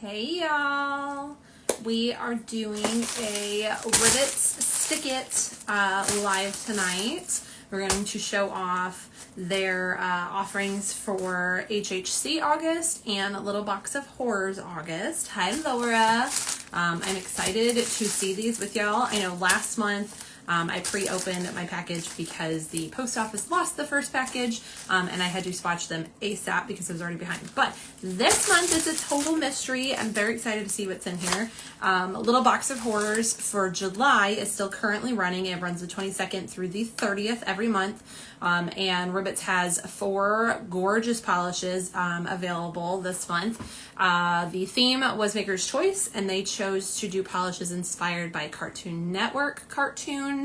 Hey y'all, we are doing a Ribbits Stickits live tonight. We're going to show off their offerings for HHC August and Little Box of Horrors August. Hi Laura, I'm excited to see these with y'all. I know last month I pre-opened my package because the post office lost the first package and I had to swatch them ASAP because I was already behind. But this month is a total mystery. I'm very excited to see what's in here. Little Box of Horrors for July is still currently running. It runs the 22nd through the 30th every month. And Ribbits has 4 gorgeous polishes available this month. The theme was Maker's Choice, and they chose to do polishes inspired by Cartoon Network cartoons.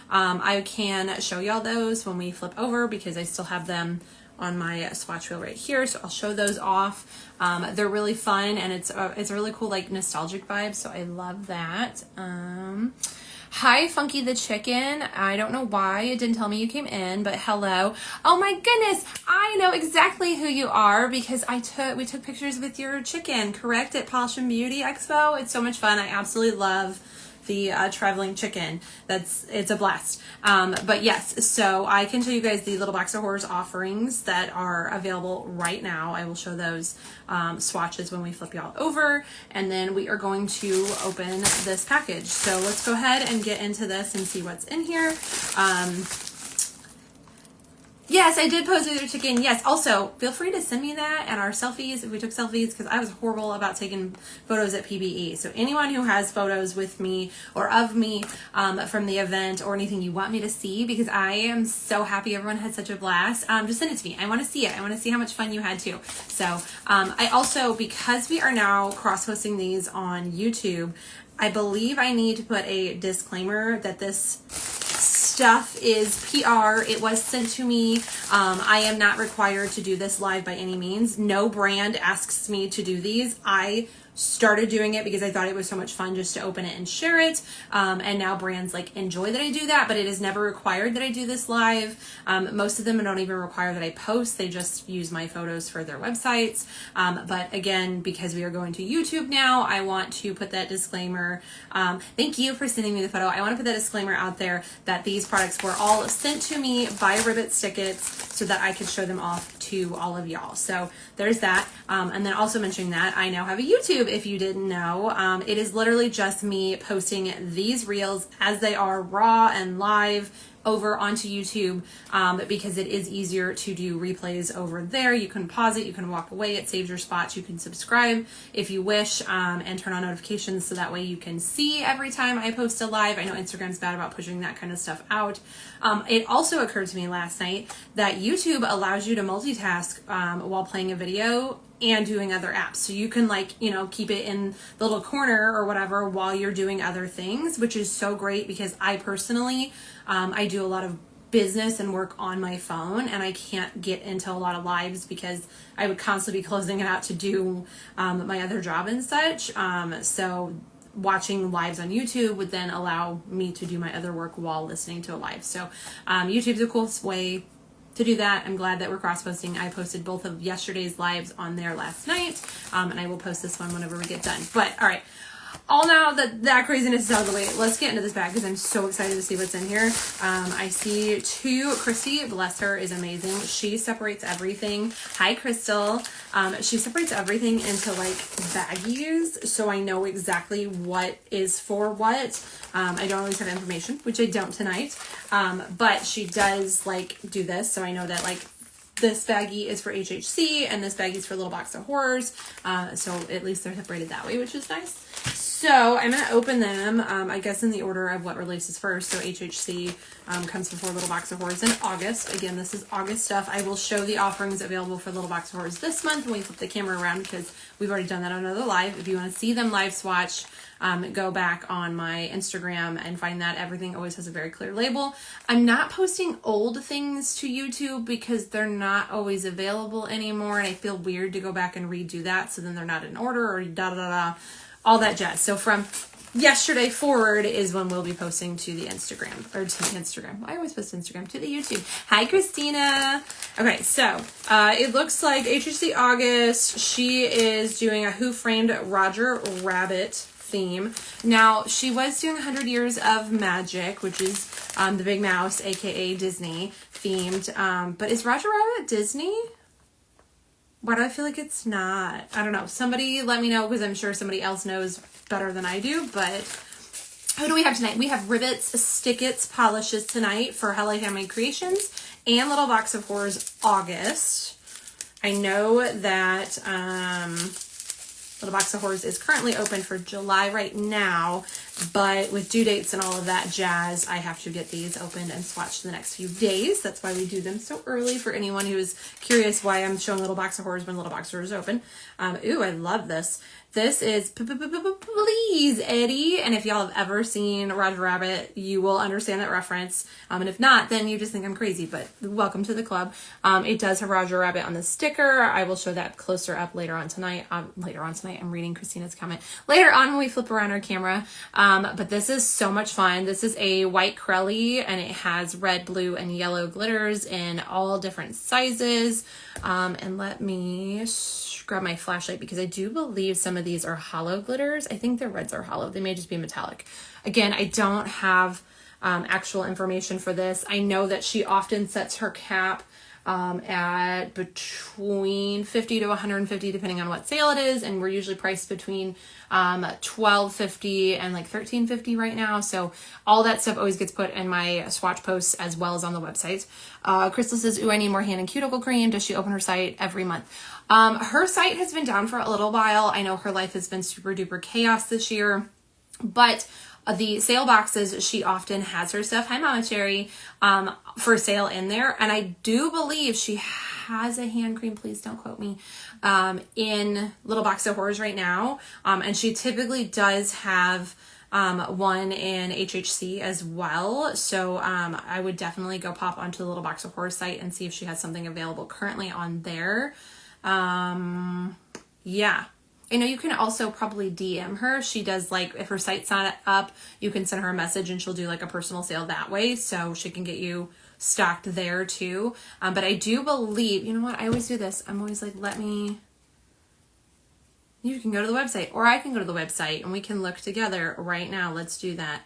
I can show y'all those when we flip over because I still have them on my swatch wheel right here, so I'll show those off. They're really fun, and it's a really cool, like, nostalgic vibe, so I love that. Hi, Funky the Chicken. I don't know why it didn't tell me you came in, but hello. Oh my goodness, I know exactly who you are because we took pictures with your chicken, correct, at Polish and Beauty Expo. It's so much fun. I absolutely love the traveling chicken. It's a blast. But yes, so I can show you guys the Little Box of Horrors offerings that are available right now. I will show those swatches when we flip y'all over, and then we are going to open this package. So let's go ahead and get into this and see what's in here. Yes, I did pose with your chicken. Yes, also, feel free to send me that and our selfies if we took selfies, because I was horrible about taking photos at PBE. So anyone who has photos with me or of me from the event or anything you want me to see, because I am so happy everyone had such a blast, just send it to me. I want to see it. I want to see how much fun you had too. So I also, because we are now cross-posting these on YouTube, I believe I need to put a disclaimer that this stuff is PR. It was sent to me. I am not required to do this live by any means. No brand asks me to do these. I started doing it because I thought it was so much fun just to open it and share it. And now brands like enjoy that I do that, but it is never required that I do this live. Most of them don't even require that I post. They just use my photos for their websites. But again, because we are going to YouTube now, I want to put that disclaimer. Thank you for sending me the photo. I want to put that disclaimer out there that these products were all sent to me by Ribbits Stickits so that I could show them off to all of y'all. So there's that. And then also mentioning that I now have a YouTube, if you didn't know. It is literally just me posting these reels as they are raw and live over onto YouTube because it is easier to do replays over there. You can pause it, you can walk away, it saves your spots, you can subscribe if you wish, and turn on notifications so that way you can see every time I post a live. I know Instagram's bad about pushing that kind of stuff out. It also occurred to me last night that YouTube allows you to multitask while playing a video and doing other apps. So you can, like, you know, keep it in the little corner or whatever while you're doing other things, which is so great because I personally, I do a lot of business and work on my phone, and I can't get into a lot of lives because I would constantly be closing it out to do my other job and such. So watching lives on YouTube would then allow me to do my other work while listening to a live. So YouTube's a cool way to do that. I'm glad that we're cross-posting. I posted both of yesterday's lives on there last night, and I will post this one whenever we get done. But all right, all now that craziness is out of the way, let's get into this bag because I'm so excited to see what's in here. I see Christy, bless her, is amazing. She separates everything. Hi, Crystal. She separates everything into like baggies, so I know exactly what is for what. I don't always have information, which I don't tonight, but she does like do this, so I know that like this baggie is for HHC and this baggie is for Little Box of Horrors, so at least they're separated that way, which is nice. So I'm going to open them, I guess in the order of what releases first. So HHC comes before Little Box of Horrors in August. Again, this is August stuff. I will show the offerings available for Little Box of Horrors this month when we flip the camera around because we've already done that on another live. If you want to see them live swatch, go back on my Instagram and find that. Everything always has a very clear label. I'm not posting old things to YouTube because they're not always available anymore, and I feel weird to go back and redo that, so then they're not in order or da da da da. All that jazz. So from yesterday forward is when we'll be posting to the Instagram, or to the Instagram. I always post to Instagram, to the YouTube. Hi, Christina. Okay, so it looks like HHC August, she is doing a Who Framed Roger Rabbit theme. Now, she was doing 100 Years of Magic, which is the Big Mouse, aka Disney themed. But is Roger Rabbit Disney? Why do I feel like it's not? I don't know. Somebody let me know, because I'm sure somebody else knows better than I do. But who do we have tonight? We have Ribbits Stickits Polishes tonight for Hello Handmade Creations and Little Box of Horrors August. I know that Little Box of Horrors is currently open for July right now, but with due dates and all of that jazz, I have to get these opened and swatched the next few days. That's why we do them so early, for anyone who is curious why I'm showing Little Box of Horrors when Little Box of Horrors is open. Ooh, I love this. This is Please Eddie, and if y'all have ever seen Roger Rabbit, you will understand that reference, and if not, then you just think I'm crazy, but welcome to the club. It does have Roger Rabbit on the sticker. I will show that closer up later on tonight. I'm reading Christina's comment. Later on when we flip around our camera, but this is so much fun. This is a white Crelly, and it has red, blue, and yellow glitters in all different sizes, and let me grab my flashlight, because I do believe some of these are hollow glitters. I think the reds are hollow. They may just be metallic. Again, I don't have actual information for this. I know that she often sets her cap at between 50 to 150 depending on what sale it is, and we're usually priced between $12.50 and like $13.50 right now. So all that stuff always gets put in my swatch posts as well as on the website. Crystal says, ooh, I need more hand and cuticle cream. Does she open her site every month? Her site has been down for a little while. I know her life has been super duper chaos this year, but the sale boxes, she often has her stuff, hi Mama Cherry, for sale in there. And I do believe she has a hand cream, please don't quote me, in Little Box of Horrors right now. And she typically does have one in HHC as well. So I would definitely go pop onto the Little Box of Horrors site and see if she has something available currently on there. Yeah. I know you can also probably DM her. She does, like, if her site's not up, you can send her a message and she'll do like a personal sale that way, so she can get you stocked there too. But I do believe, you know what, I always do this. I'm always like, you can go to the website, or I can go to the website and we can look together right now. Let's do that.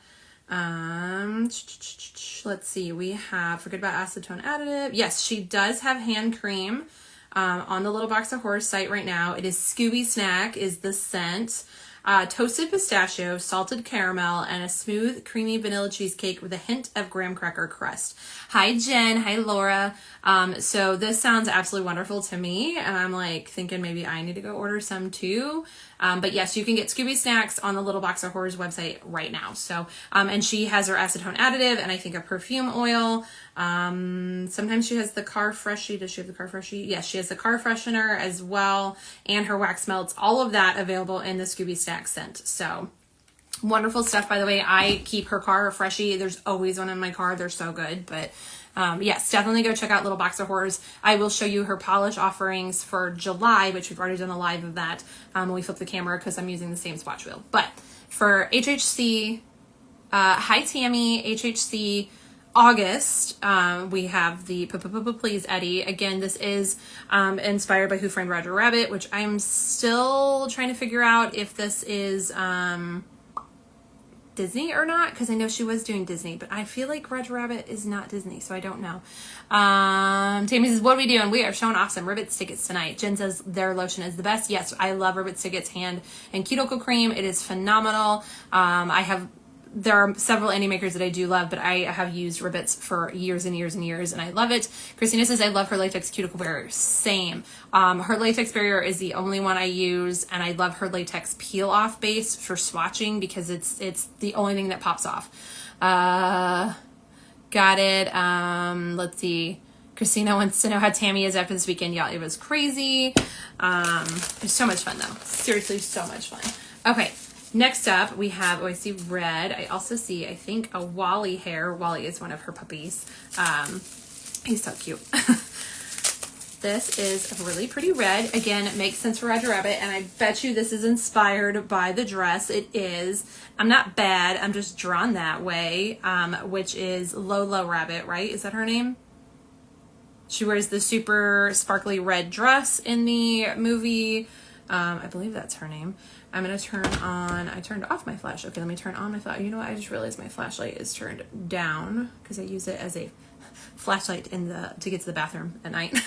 Let's see, we have, forget about acetone additive. Yes, she does have hand cream on the Little Box of Horrors site right now. It is Scooby Snack is the scent. Toasted pistachio, salted caramel, and a smooth, creamy vanilla cheesecake with a hint of graham cracker crust. Hi, Jen. Hi, Laura. So this sounds absolutely wonderful to me, and I'm like thinking maybe I need to go order some too. But yes, you can get Scooby Snacks on the Little Box of Horrors website right now. So, and she has her acetone additive and I think a perfume oil. Sometimes she has the car freshie. Does she have the car freshie? Yes, she has the car freshener as well, and her wax melts. All of that available in the Scooby Snack scent. So wonderful stuff. By the way, I keep her car freshie. There's always one in my car. They're so good. But yes, definitely go check out Little Box of Horrors. I will show you her polish offerings for July, which we've already done a live of that when we flip the camera, because I'm using the same swatch wheel. But for HHC, hi Tammy, HHC August, we have the Please Eddie. Again, this is inspired by Who Framed Roger Rabbit, which I'm still trying to figure out if this is Disney or not, because I know she was doing Disney, but I feel like Roger Rabbit is not Disney, so I don't know. Tammy says, what are we doing? We are showing off some Ribbits Stickits tonight. Jen says their lotion is the best. Yes, I love Ribbits Stickits hand and cuticle cream. It is phenomenal. There are several indie makers that I do love, but I have used Ribbits for years and years and years, and I love it. Christina says, I love her latex cuticle barrier. Same. Her latex barrier is the only one I use, and I love her latex peel-off base for swatching because it's the only thing that pops off. Got it. Let's see. Christina wants to know how Tammy is after this weekend. Yeah, it was crazy. It was so much fun, though. Seriously, so much fun. Okay. Next up, we have, I see red. I also see, I think, a Wally hair. Wally is one of her puppies. He's so cute. this is a really pretty red. Again, it makes sense for Roger Rabbit, and I bet you this is inspired by the dress. It is. I'm not bad. I'm just drawn that way, which is Lola Rabbit, right? Is that her name? She wears the super sparkly red dress in the movie. I believe that's her name. I'm going to turn on, I turned off my flash. Okay, let me turn on my flash. You know what? I just realized my flashlight is turned down because I use it as a flashlight to get to the bathroom at night.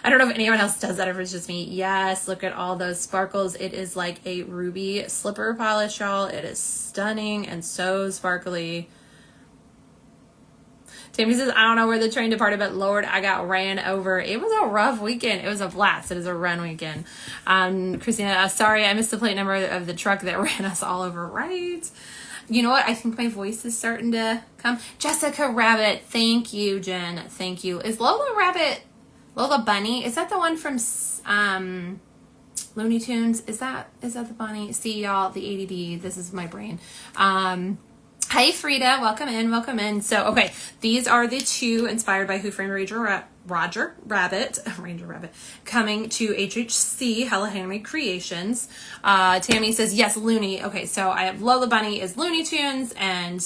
I don't know if anyone else does that or if it's just me. Yes, look at all those sparkles. It is like a ruby slipper polish, y'all. It is stunning and so sparkly. Tammy says, I don't know where the train departed, but Lord, I got ran over. It was a rough weekend. It was a blast. It is a run weekend. Christina, sorry, I missed the plate number of the truck that ran us all over, right? You know what? I think my voice is starting to come. Jessica Rabbit. Thank you, Jen. Thank you. Is Lola Rabbit, Lola Bunny? Is that the one from Looney Tunes? Is that the bunny? See, y'all, the ADD. This is my brain. Hi, Frida. Welcome in. Welcome in. So, okay, these are the two inspired by Who Framed Roger Rabbit, coming to HHC, Hella Handmade Creations. Tammy says, yes, Looney. Okay, so I have Lola Bunny is Looney Tunes, and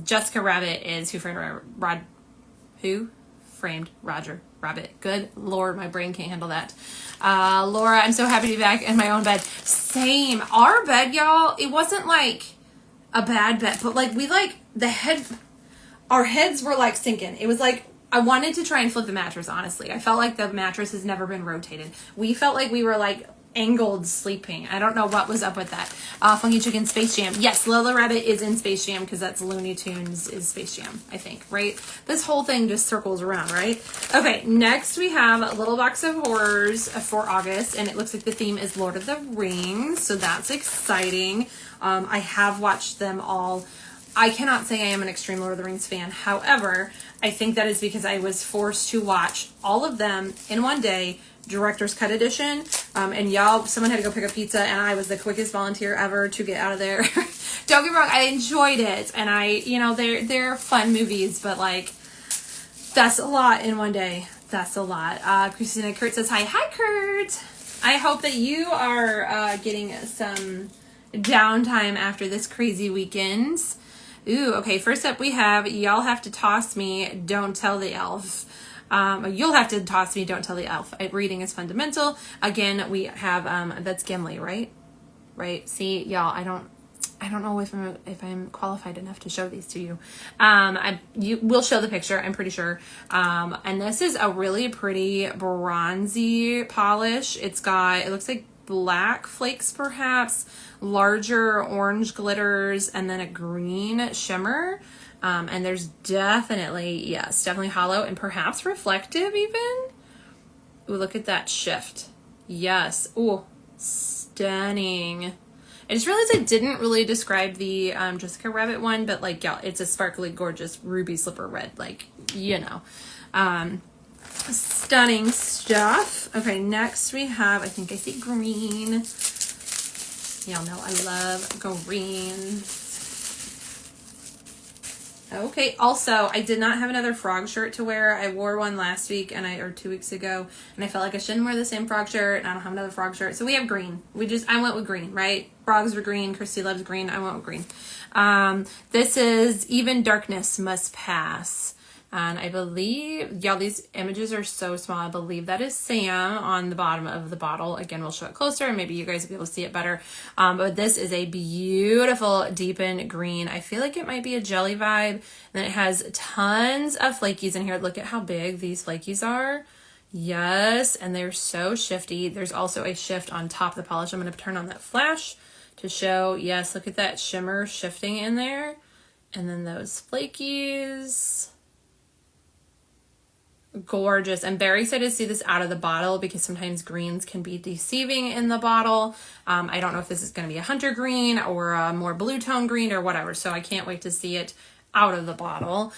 Jessica Rabbit is Who Framed Roger Rabbit. Good Lord, my brain can't handle that. Laura, I'm so happy to be back in my own bed. Same. Our bed, y'all, it wasn't like a bad bed, but like our heads were like sinking. It was like, I wanted to try and flip the mattress, honestly. I felt like the mattress has never been rotated. We felt like we were like angled sleeping. I don't know what was up with that. Funky Chicken Space Jam. Yes, Lola Rabbit is in Space Jam because that's Looney Tunes is Space Jam, I think, right? This whole thing just circles around, right? Okay, next we have a little box of horrors for August, and it looks like the theme is Lord of the Rings, so that's exciting. I have watched them all. I cannot say I am an extreme Lord of the Rings fan. However, I think that is because I was forced to watch all of them in one day, director's cut edition. And y'all, someone had to go pick up pizza, and I was the quickest volunteer ever to get out of there. Don't get me wrong, I enjoyed it, and they're fun movies, but like, that's a lot in one day. That's a lot. Christina Kurt says hi. Hi, Kurt. I hope that you are getting some downtime after this crazy weekend. Ooh, okay, first up we have Y'all Have to Toss Me, Don't Tell the Elf. You'll have to toss me, Don't Tell the Elf. Reading is fundamental. Again, we have that's Gimli, right? Right. See, y'all, I don't know if I'm qualified enough to show these to you. You will show the picture, I'm pretty sure. And this is a really pretty bronzy polish. It looks like black flakes, perhaps, larger orange glitters, and then a green shimmer. And there's definitely hollow and perhaps reflective even. Ooh, look at that shift. Yes. Ooh, stunning. I just realized I didn't really describe the Jessica Rabbit one, but like, yeah, it's a sparkly, gorgeous ruby slipper red, like, stunning stuff. Okay, next we have, I think I see green. Y'all know I love green. Okay, also, I did not have another frog shirt to wear. I wore one last week or 2 weeks ago, and I felt like I shouldn't wear the same frog shirt, and I don't have another frog shirt. So we have green. I went with green, right? Frogs were green. Christy loves green. I went with green. This is Even Darkness Must Pass. And I believe, y'all, these images are so small. I believe that is Sam on the bottom of the bottle. Again, we'll show it closer and maybe you guys will be able to see it better. But this is a beautiful deepened green. I feel like it might be a jelly vibe. And then it has tons of flakies in here. Look at how big these flakies are. Yes, and they're so shifty. There's also a shift on top of the polish. I'm going to turn on that flash to show. Yes, look at that shimmer shifting in there. And then those flakies. Gorgeous. I'm very excited to see this out of the bottle because sometimes greens can be deceiving in the bottle. I don't know if this is going to be a hunter green or a more blue tone green or whatever, so I can't wait to see it out of the bottle.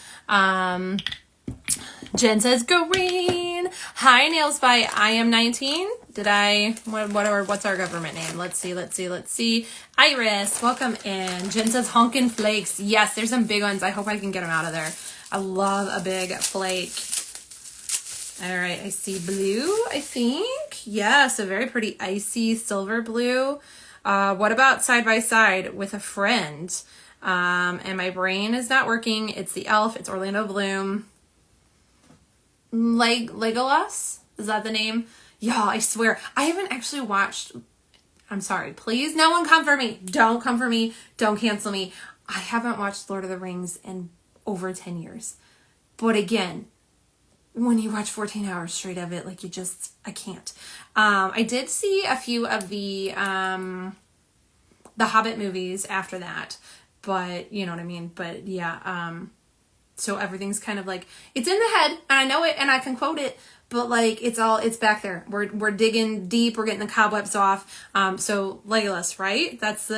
Jen says green. Hi, Nails by I Am 19. What's our government name? Let's see. Iris, welcome in. Jen says Honkin' Flakes. Yes, there's some big ones. I hope I can get them out of there. I love a big flake. All right, I see blue, I think. Yes, a very pretty icy silver blue. What about side by side with a friend? And my brain is not working. It's the elf. It's Orlando Bloom. Legolas? Is that the name? Y'all, I swear, I haven't actually watched... I'm sorry. Please, no one come for me. Don't come for me. Don't cancel me. I haven't watched Lord of the Rings in over 10 years. But again, when you watch 14 hours straight of it, like I can't. I did see a few of the Hobbit movies after that, but you know what I mean? But yeah, so everything's kind of like, it's in the head and I know it and I can quote it, but like, it's back there. We're digging deep. We're getting the cobwebs off. So Legolas, right? That's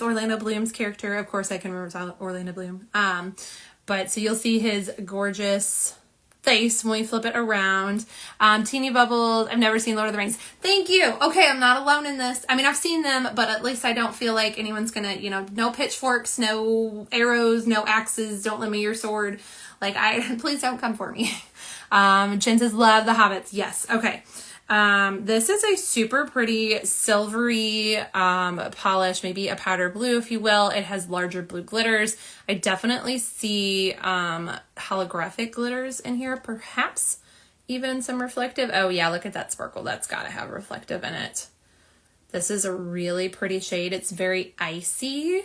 Orlando Bloom's character. Of course I can remember Orlando Bloom. But so you'll see his gorgeous face when we flip it around. Teeny Bubbles. I've never seen Lord of the Rings. Thank you. Okay, I'm not alone in this. I mean, I've seen them, but at least I don't feel like anyone's gonna, no pitchforks, no arrows, no axes. Don't lend me your sword. Like, please don't come for me. Jen says, love the Hobbits. Yes. Okay. This is a super pretty silvery, polish, maybe a powder blue, if you will. It has larger blue glitters. I definitely see, holographic glitters in here, perhaps even some reflective. Oh yeah, look at that sparkle. That's gotta have reflective in it. This is a really pretty shade. It's very icy.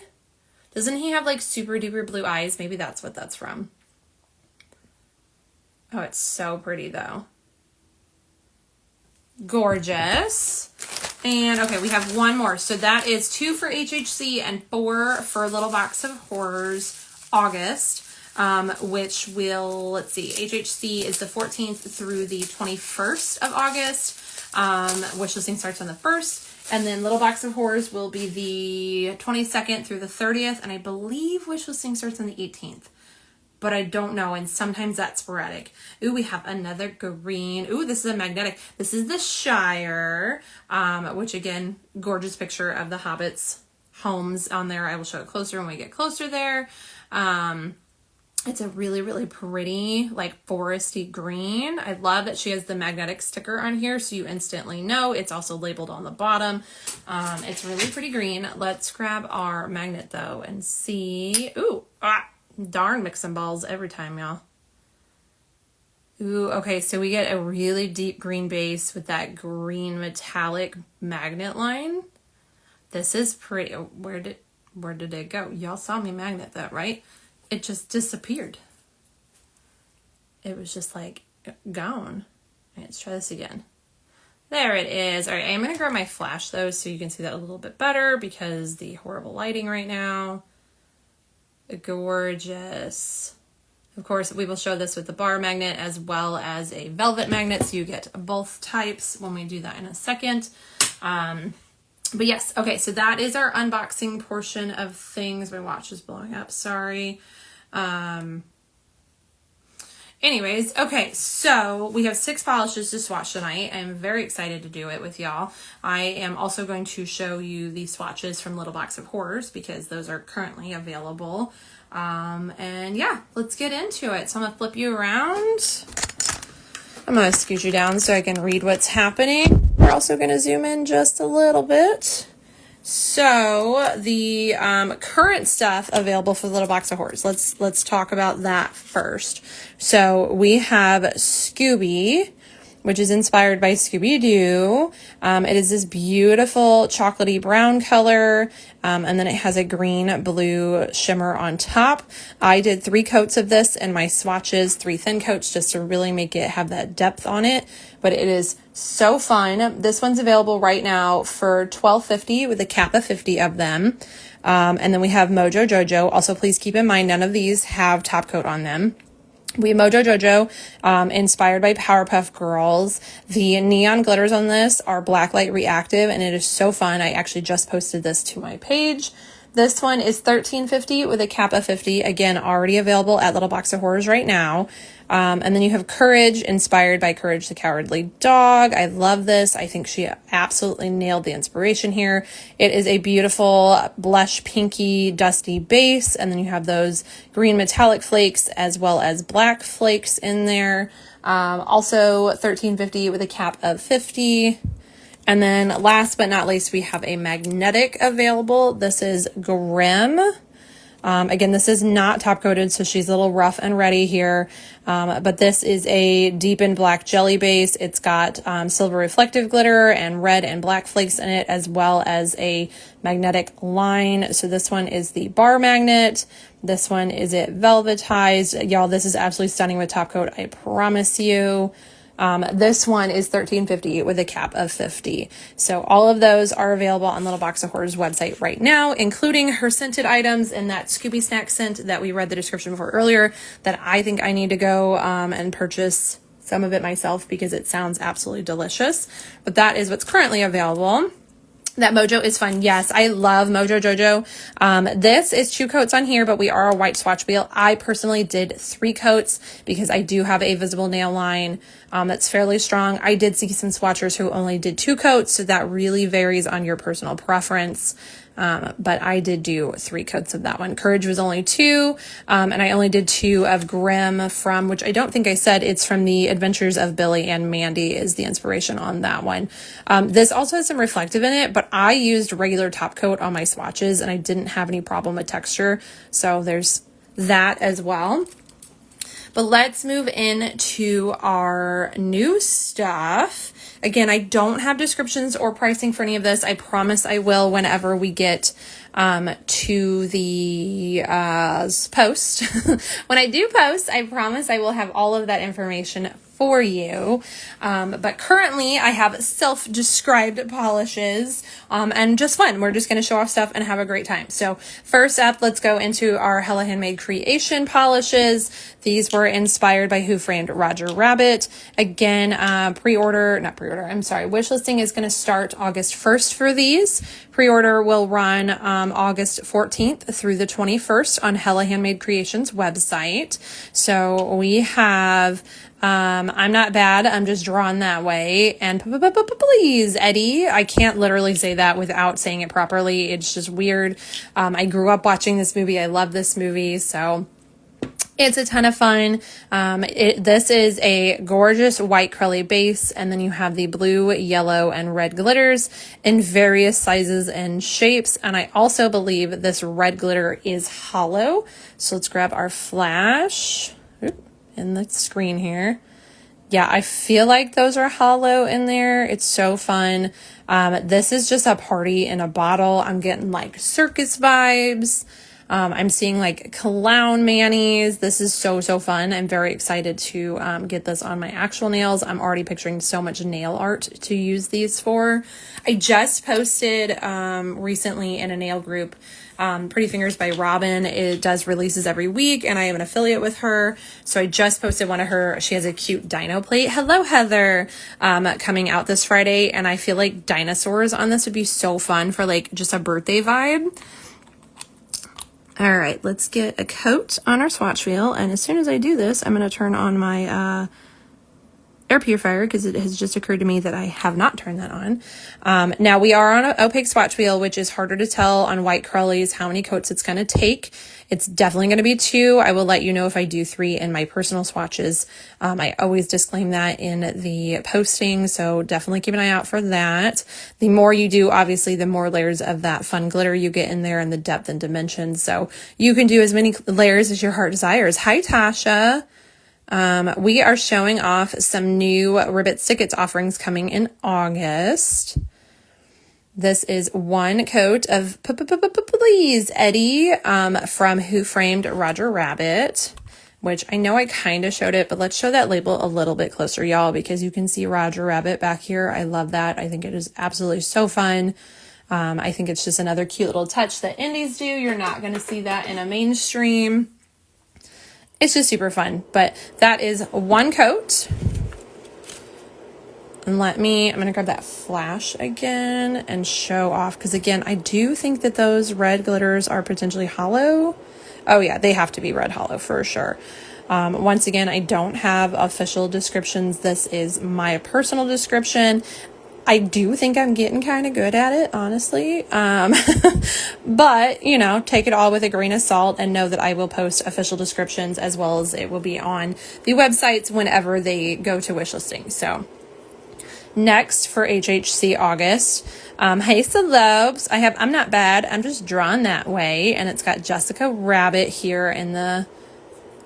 Doesn't he have like super duper blue eyes? Maybe that's what that's from. Oh, it's so pretty though. Gorgeous. And okay, we have one more. So that is 2 for HHC and 4 for Little Box of Horrors August, which will, let's see, HHC is the 14th through the 21st of August. Wish listing starts on the 1st. And then Little Box of Horrors will be the 22nd through the 30th. And I believe wish listing starts on the 18th. But I don't know, and sometimes that's sporadic. Ooh, we have another green. Ooh, this is a magnetic. This is the Shire, which again, gorgeous picture of the Hobbits' homes on there. I will show it closer when we get closer there. It's a really, really pretty, like foresty green. I love that she has the magnetic sticker on here, so you instantly know. It's also labeled on the bottom. It's really pretty green. Let's grab our magnet though and see. Ooh, darn, mixing balls every time, y'all. Ooh, okay, so we get a really deep green base with that green metallic magnet line. This is pretty. Where did it go? Y'all saw me magnet that, right? It just disappeared. It was just like gone. All right, let's try this again. There it is. All right, I'm gonna grab my flash though so you can see that a little bit better because the horrible lighting right now. Gorgeous. Of course, we will show this with the bar magnet as well as a velvet magnet, so you get both types when we do that in a second. But yes, okay, so that is our unboxing portion of things. My watch is blowing up, sorry. Anyways, okay, so we have 6 polishes to swatch tonight. I'm very excited to do it with y'all. I am also going to show you the swatches from Little Box of Horrors because those are currently available. And yeah, let's get into it. So I'm gonna flip you around. I'm gonna scoot you down so I can read what's happening. We're also gonna zoom in just a little bit. So the current stuff available for the Little Box of Horrors. Let's talk about that first. So we have Scooby, which is inspired by Scooby-Doo. It is this beautiful chocolatey brown color, and then it has a green-blue shimmer on top. I did 3 coats of this in my swatches, 3 thin coats, just to really make it have that depth on it. But it is so fun. This one's available right now for $12.50 with a cap of 50 of them. And then we have Mojo Jojo. Also, please keep in mind, none of these have top coat on them. We have Mojo Jojo, inspired by Powerpuff Girls. The neon glitters on this are blacklight reactive, and it is so fun. I actually just posted this to my page. This one is $13.50 with a cap of 50. Again, already available at Little Box of Horrors right now. And then you have Courage, inspired by Courage the Cowardly Dog. I love this. I think she absolutely nailed the inspiration here. It is a beautiful blush pinky dusty base, and then you have those green metallic flakes as well as black flakes in there. Also $13.50 with a cap of 50. And then last but not least, we have a magnetic available. This is Grim. Again, this is not top coated, so she's a little rough and ready here. But this is a deepened black jelly base. It's got silver reflective glitter and red and black flakes in it, as well as a magnetic line. So this one is the bar magnet. This one is it velvetized. Y'all, this is absolutely stunning with top coat, I promise you. This one is $13.50 with a cap of 50. So all of those are available on Little Box of Horrors website right now, including her scented items and that Scooby Snack scent that we read the description for earlier, that I think I need to go and purchase some of it myself because it sounds absolutely delicious. But that is what's currently available. That Mojo is fun. Yes, I love Mojo Jojo. This is 2 coats on here, but we are a white swatch wheel. I personally did 3 coats because I do have a visible nail line that's fairly strong. I did see some swatchers who only did 2 coats, so that really varies on your personal preference. But I did do 3 coats of that one. Courage was only 2, and I only did 2 of Grim from, which I don't think I said, it's from the Adventures of Billy and Mandy is the inspiration on that one. This also has some reflective in it, but I used regular top coat on my swatches and I didn't have any problem with texture. So there's that as well. But let's move into our new stuff. Again, I don't have descriptions or pricing for any of this. I promise I will whenever we get to the post. When I do post, I promise I will have all of that information for you. But currently I have self-described polishes and just fun. We're just going to show off stuff and have a great time. So first up, let's go into our Hella Handmade Creation polishes. These were inspired by Who Framed Roger Rabbit. Again, wish listing is going to start August 1st for these. Pre-order will run August 14th through the 21st on Hella Handmade Creations website. So we have I'm not bad, I'm just drawn that way. And please, Eddie. I can't literally say that without saying it properly. It's just weird. I grew up watching this movie. I love this movie. So it's a ton of fun. This is a gorgeous white curly base, and then you have the blue, yellow, and red glitters in various sizes and shapes. And I also believe this red glitter is hollow. So let's grab our flash in the screen here. Yeah, I feel like those are hollow in there. It's so fun. This is just a party in a bottle. I'm getting like circus vibes. I'm seeing like clown manis. This is so fun. I'm very excited to get this on my actual nails. I'm already picturing so much nail art to use these for. I just posted recently in a nail group, Pretty Fingers by Robin. It does releases every week, and I am an affiliate with her. So I just posted one of her. She has a cute dino plate. Hello, Heather. Coming out this Friday, and I feel like dinosaurs on this would be so fun for like just a birthday vibe. All right, let's get a coat on our swatch wheel. And as soon as I do this, I'm going to turn on my air purifier because it has just occurred to me that I have not turned that on. Now we are on an opaque swatch wheel, which is harder to tell on white curlies how many coats it's going to take. It's definitely going to be 2. I will let you know if I do 3 in my personal swatches. I always disclaim that in the posting, so definitely keep an eye out for that. The more you do, obviously, the more layers of that fun glitter you get in there and the depth and dimensions. So you can do as many layers as your heart desires. Hi, Tasha. We are showing off some new Ribbits Stickits offerings coming in August. This is 1 coat of Please, Eddie, from Who Framed Roger Rabbit, which I know I kind of showed it, but let's show that label a little bit closer, y'all, because you can see Roger Rabbit back here. I love that. I think it is absolutely so fun. I think it's just another cute little touch that indies do. You're not going to see that in a mainstream. It's just super fun, but that is 1 coat And I'm going to grab that flash again and show off. Because again, I do think that those red glitters are potentially hollow. Oh yeah, they have to be red hollow for sure. Once again, I don't have official descriptions. This is my personal description. I do think I'm getting kind of good at it, honestly. But, you know, take it all with a grain of salt and know that I will post official descriptions as well as it will be on the websites whenever they go to wish listing. So next for HHC August, hey celebs, I'm Not Bad, I'm just drawn that way, and it's got Jessica Rabbit here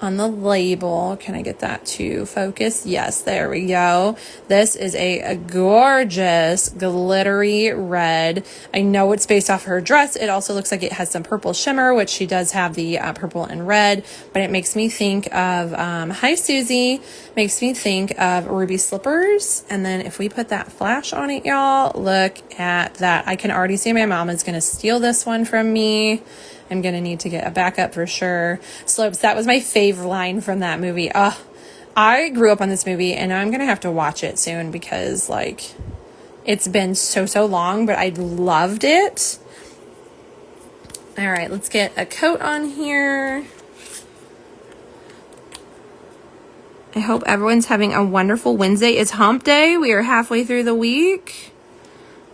on the label. Can I get that to focus? Yes, there we go. This is a gorgeous glittery red. I know it's based off her dress. It also looks like it has some purple shimmer, which she does have the purple and red, but it makes me think of, hi Susie, makes me think of ruby slippers. And then if we put that flash on it, y'all, look at that. I can already see my mom is going to steal this one from me. I'm going to need to get a backup for sure. Slopes, that was my fave line from that movie. I grew up on this movie, and I'm going to have to watch it soon because, like, it's been so long, but I loved it. All right, let's get a coat on here. I hope everyone's having a wonderful Wednesday. It's hump day. We are halfway through the week.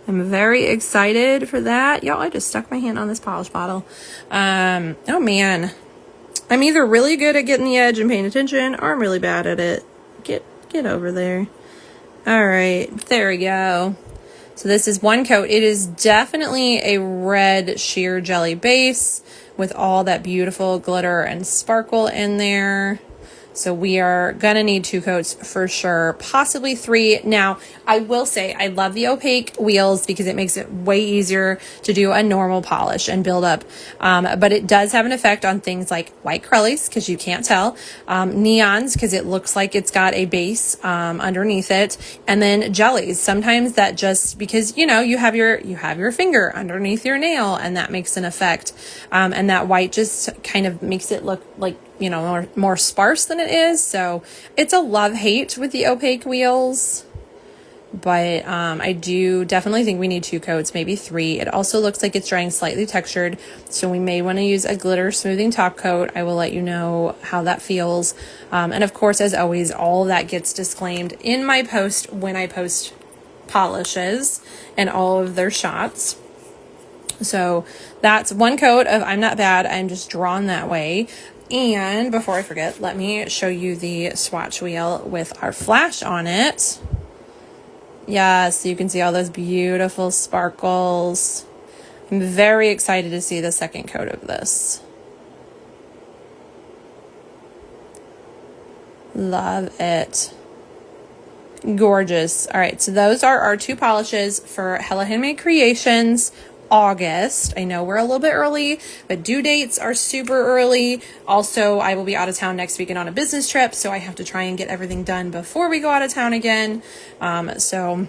I'm very excited for that. Y'all, I just stuck my hand on this polish bottle. Oh man. I'm either really good at getting the edge and paying attention, or I'm really bad at it. Get over there. All right, there we go. So this is one coat. It is definitely a red sheer jelly base with all that beautiful glitter and sparkle in there. So we are going to need 2 coats for sure, possibly 3. Now, I will say I love the opaque wheels because it makes it way easier to do a normal polish and build up. But it does have an effect on things like white Crowleys because you can't tell, neons because it looks like it's got a base underneath it, and then jellies. Sometimes that just because, you know, you have your finger underneath your nail and that makes an effect. And that white just kind of makes it look like, you know, more sparse than it is. So it's a love-hate with the opaque wheels, but I do definitely think we need 2 coats, maybe 3. It also looks like it's drying slightly textured, so we may want to use a glitter smoothing top coat. I will let you know how that feels. And of course, as always, all of that gets disclaimed in my post when I post polishes and all of their shots. So that's 1 coat of I'm Not Bad. I'm just drawn that way. And before I forget, let me show you the swatch wheel with our flash on it. Yes, you can see all those beautiful sparkles. I'm very excited to see the second coat of this. Love it. Gorgeous. All right, so those are our 2 polishes for Hella Handmade Creations August. I know we're a little bit early, but due dates are super early. Also, I will be out of town next weekend on a business trip, so I have to try and get everything done before we go out of town again. So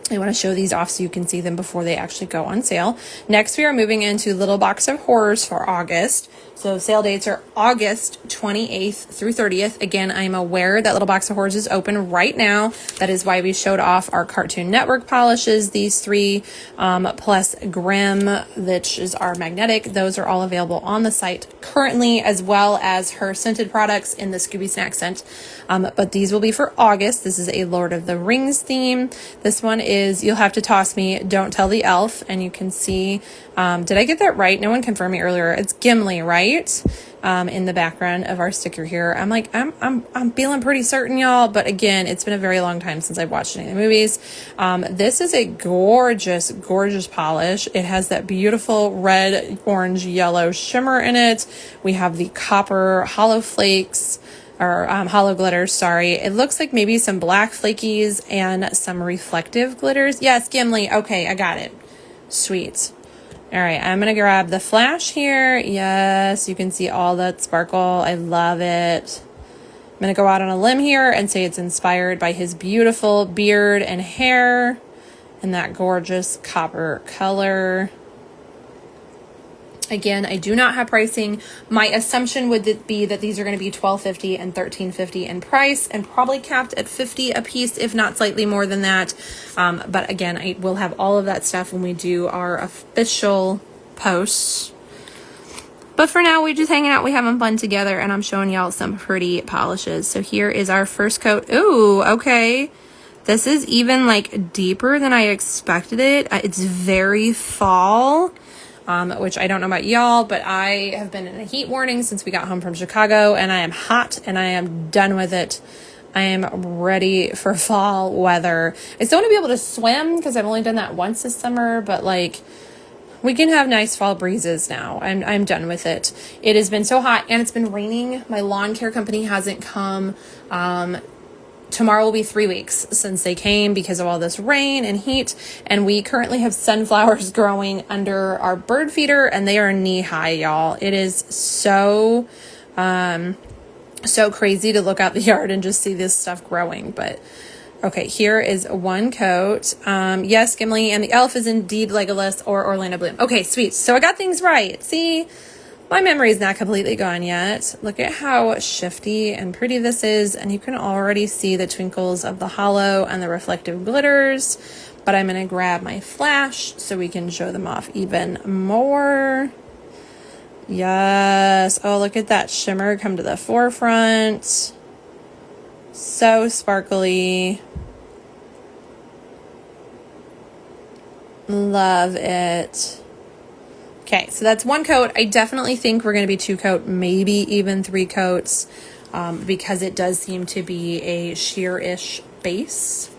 I want to show these off so you can see them before they actually go on sale. Next, we are moving into Little Box of Horrors for August. So sale dates are August 28th through 30th. Again, I'm aware that Little Box of Horrors is open right now. That is why we showed off our Cartoon Network polishes, these 3, plus Grimm, which is our magnetic. Those are all available on the site currently, as well as her scented products in the Scooby Snack scent. But these will be for August. This is a Lord of the Rings theme. This one is You'll Have to Toss Me, Don't Tell the Elf. And you can see, did I get that right? No one confirmed me earlier. It's Gimli, right? In the background of our sticker here. I'm like, I'm feeling pretty certain, y'all, but again, it's been a very long time since I've watched any of the movies. This is a gorgeous polish. It has that beautiful red, orange, yellow shimmer in it. We have the copper hollow flakes, or hollow glitters, sorry. It looks like maybe some black flakies and some reflective glitters. Yes, Gimli. Okay, I got it. Sweet. All right, I'm going to grab the flash here. Yes, you can see all that sparkle. I love it. I'm going to go out on a limb here and say it's inspired by his beautiful beard and hair and that gorgeous copper color. Again, I do not have pricing. My assumption would be that these are going to be $12.50 and $13.50 in price, and probably capped at $50 a piece, if not slightly more than that. But again, I will have all of that stuff when we do our official posts. But for now, we're just hanging out, we having fun together, and I'm showing y'all some pretty polishes. So here is our first coat. Ooh, okay. This is even like deeper than I expected it. It's very fall. Which I don't know about y'all, but I have been in a heat warning since we got home from Chicago, and I am hot and I am done with it. I am ready for fall weather. I still want to be able to swim because I've only done that once this summer, but like we can have nice fall breezes now. I'm done with it. It has been so hot and it's been raining. My lawn care company hasn't come. Tomorrow will be 3 weeks since they came because of all this rain and heat, and we currently have sunflowers growing under our bird feeder, and they are knee high, y'all. It is so crazy to look out the yard and just see this stuff growing. But okay, here is one coat. Yes, Gimli and the elf is indeed Legolas or Orlando Bloom. Okay, sweet. So I got things right. See? My memory is not completely gone yet. Look at how shifty and pretty this is, and you can already see the twinkles of the hollow and the reflective glitters, but I'm going to grab my flash so we can show them off even more. Yes. Oh, look at that shimmer come to the forefront. So sparkly. Love it. Okay, so that's one coat. I definitely think we're going to be 2 coat, maybe even 3 coats, because it does seem to be a sheer-ish base.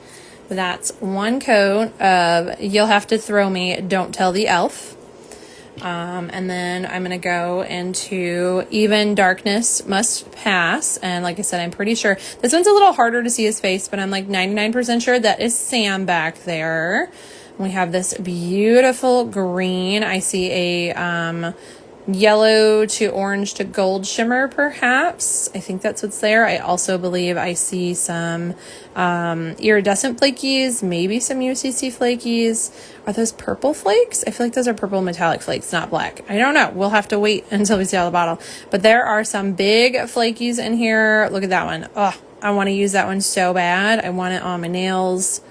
That's one coat of You'll Have to Throw Me, Don't Tell the Elf. And then I'm going to go into Even Darkness Must Pass. And like I said, I'm pretty sure this one's a little harder to see his face, but I'm like 99% sure that is Sam back there. We have this beautiful green. I see a yellow to orange to gold shimmer, perhaps. I think that's what's there. I also believe I see some iridescent flakies, maybe some UCC flakies. Are those purple flakes? I feel like those are purple metallic flakes, not black. I don't know. We'll have to wait until we see all the bottle. But there are some big flakies in here. Look at that one. Oh, I want to use that one so bad. I want it on my nails.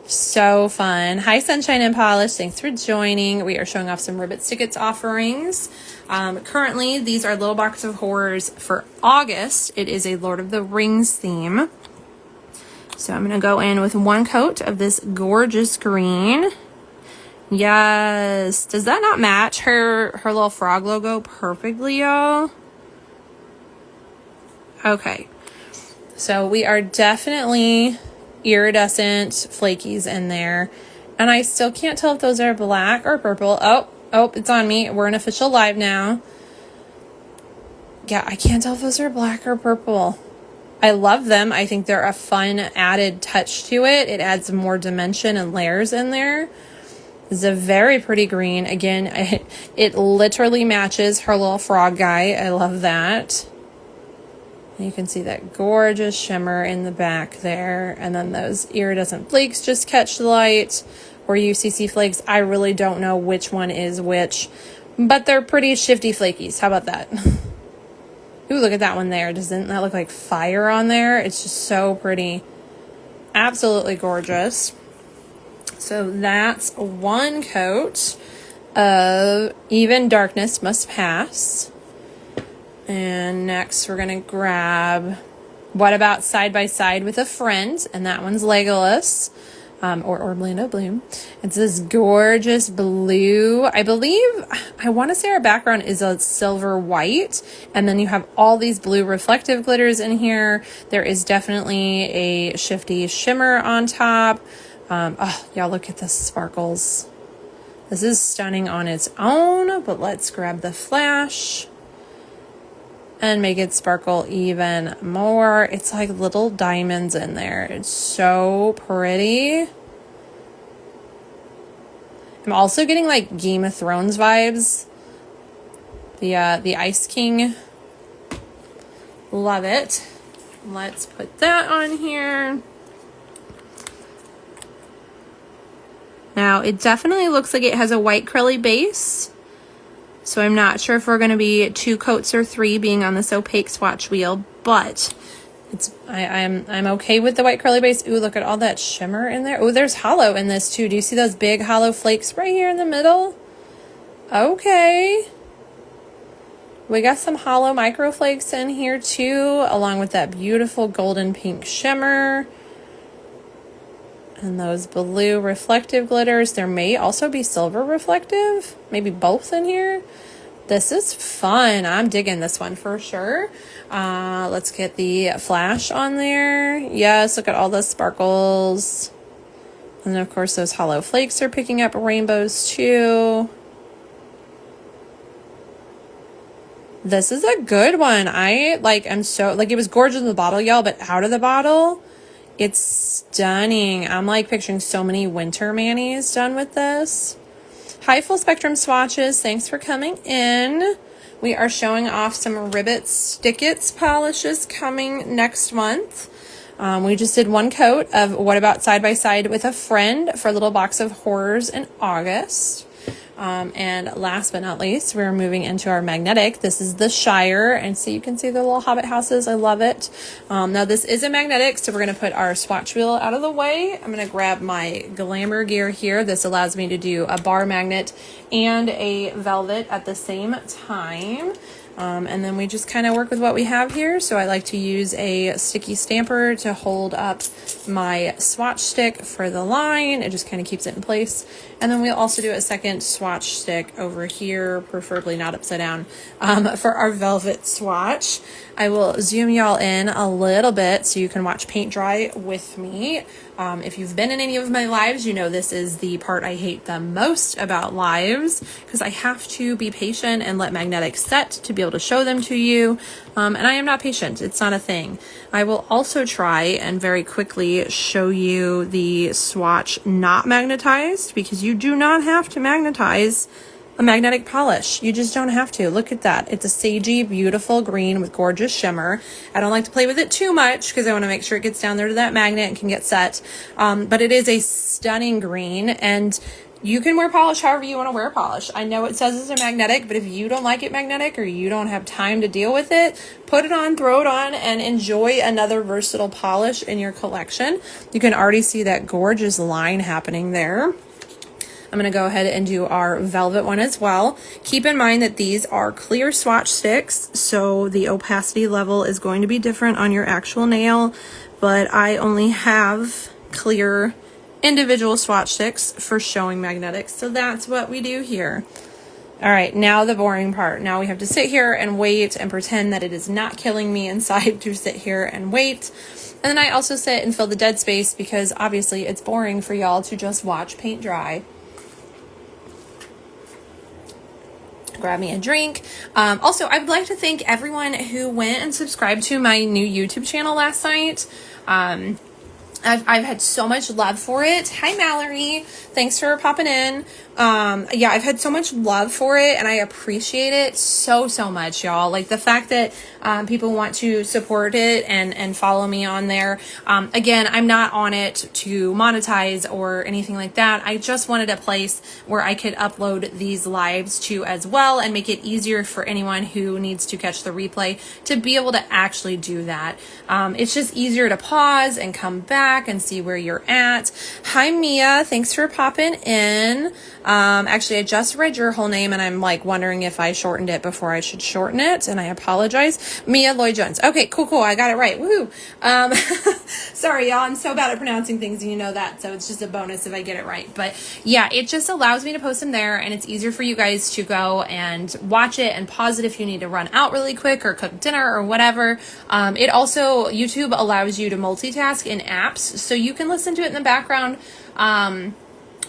So fun. Hi, Sunshine and Polish. Thanks for joining. We are showing off some Ribbits Stickits offerings. Currently, these are Little Box of Horrors for August. It is a Lord of the Rings theme. So I'm going to go in with one coat of this gorgeous green. Yes. Does that not match her little frog logo perfectly, y'all? Okay. So we are definitely iridescent flakies in there, and I still can't tell if those are black or purple. Oh, it's on me. We're in official live now. Yeah, I can't tell if those are black or purple. I love them. I think they're a fun added touch to it. It adds more dimension and layers in there. It's a very pretty green. Again, it literally matches her little frog guy. I love that. You can see that gorgeous shimmer in the back there. And then those iridescent flakes just catch the light. Or UCC flakes. I really don't know which one is which. But they're pretty shifty flakies. How about that? Ooh, look at that one there. Doesn't that look like fire on there? It's just so pretty. Absolutely gorgeous. So that's one coat of Even Darkness Must Pass. And next we're going to grab What About Side by Side with a Friend? And that one's Legolas, or Orlando Bloom. It's this gorgeous blue. I want to say our background is a silver white. And then you have all these blue reflective glitters in here. There is definitely a shifty shimmer on top. Oh, y'all look at the sparkles. This is stunning on its own, but let's grab the flash and make it sparkle even more. It's like little diamonds in there. It's so pretty. I'm also getting like Game of Thrones vibes. The Ice King. Love it. Let's put that on here. Now, it definitely looks like it has a white curly base. So I'm not sure if we're going to be 2 coats or 3 being on this opaque swatch wheel, but I'm okay with the white curly base. Ooh, look at all that shimmer in there. Ooh, there's hollow in this too. Do you see those big hollow flakes right here in the middle? Okay. We got some hollow micro flakes in here too, along with that beautiful golden pink shimmer. And those blue reflective glitters. There may also be silver reflective, maybe both in here. This is fun. I'm digging this one for sure. Let's get the flash on there. Yes, look at all the sparkles. And of course those hollow flakes are picking up rainbows too. This is a good one. I'm so, it was gorgeous in the bottle, y'all, but out of the bottle, it's stunning. I'm like picturing so many winter manis done with this. Hi, Full Spectrum Swatches. Thanks for coming in. We are showing off some Ribbits Stickits polishes coming next month. We just did 1 coat of What About Side by Side with a Friend for a little box of horrors in August. And last but not least, we're moving into our magnetic. This is the Shire, and so you can see the little hobbit houses. I love it. Now this is a magnetic, so we're going to put our swatch wheel out of the way. I'm going to grab my glamour gear here. This allows me to do a bar magnet and a velvet at the same time. And then we just kind of work with what we have here. So I like to use a sticky stamper to hold up my swatch stick for the line. It just kind of keeps it in place. And then we'll also do a second swatch stick over here, preferably not upside down, for our velvet swatch. I will zoom y'all in a little bit so you can watch paint dry with me. If you've been in any of my lives, you know this is the part I hate the most about lives, because I have to be patient and let magnetics set to be able to show them to you. And I am not patient. It's not a thing. I will also try and very quickly show you the swatch not magnetized, because you do not have to magnetize a magnetic polish. You just don't have to. Look at that. It's a sagey, beautiful green with gorgeous shimmer. I don't like to play with it too much because I want to make sure it gets down there to that magnet and can get set. But it is a stunning green, and you can wear polish however you want to wear polish. I know it says it's a magnetic, but if you don't like it magnetic or you don't have time to deal with it, put it on, throw it on, and enjoy another versatile polish in your collection. You can already see that gorgeous line happening there. I'm going to go ahead and do our velvet one as well. Keep in mind that these are clear swatch sticks, so the opacity level is going to be different on your actual nail, but I only have clear individual swatch sticks for showing magnetics, so that's what we do here. All right, now the boring part. Now we have to sit here and wait and pretend that it is not killing me inside to sit here and wait. And then I also sit and fill the dead space because obviously it's boring for y'all to just watch paint dry. Grab me a drink. Also, I'd like to thank everyone who went and subscribed to my new YouTube channel last night. I've had so much love for it. Hi, Mallory. Thanks for popping in. Yeah, I've had so much love for it, and I appreciate it so much, y'all. Like the fact that people want to support it and follow me on there. Again, I'm not on it to monetize or anything like that. I just wanted a place where I could upload these lives to as well and make it easier for anyone who needs to catch the replay to be able to actually do that. It's just easier to pause and come back and see where you're at. Hi, Mia. Thanks for popping in. Actually, I just read your whole name and I'm like wondering if I shortened it before I should shorten it, and I apologize. Mia Lloyd Jones. Okay, cool. I got it right. Woohoo. Sorry, y'all. I'm so bad at pronouncing things, and you know that, so it's just a bonus if I get it right. But yeah, it just allows me to post them there, and it's easier for you guys to go and watch it and pause it if you need to run out really quick or cook dinner or whatever. It also, YouTube allows you to multitask in apps, so you can listen to it in the background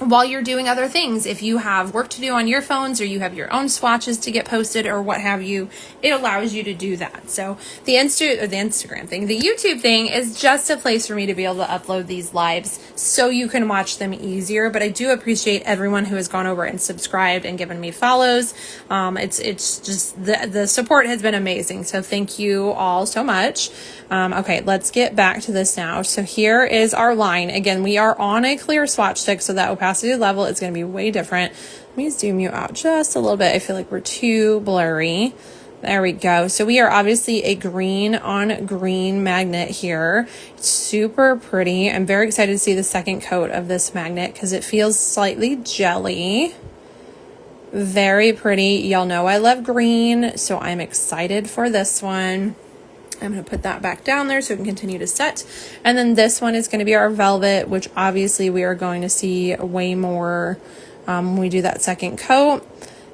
while you're doing other things. If you have work to do on your phones or you have your own swatches to get posted or what have you, it allows you to do that. So the Instagram thing, the YouTube thing is just a place for me to be able to upload these lives so you can watch them easier. But I do appreciate everyone who has gone over and subscribed and given me follows. It's just the support has been amazing. So thank you all so much. Okay, let's get back to this now. So here is our line. Again, we are on a clear swatch stick, so that opacity level is going to be way different. Let me zoom you out just a little bit. I feel like we're too blurry. There we go. So we are obviously a green on green magnet here. It's super pretty. I'm very excited to see the second coat of this magnet because it feels slightly jelly. Very pretty. Y'all know I love green, so I'm excited for this one. I'm going to put that back down there so we can continue to set. And then this one is going to be our velvet, which obviously we are going to see way more when we do that second coat.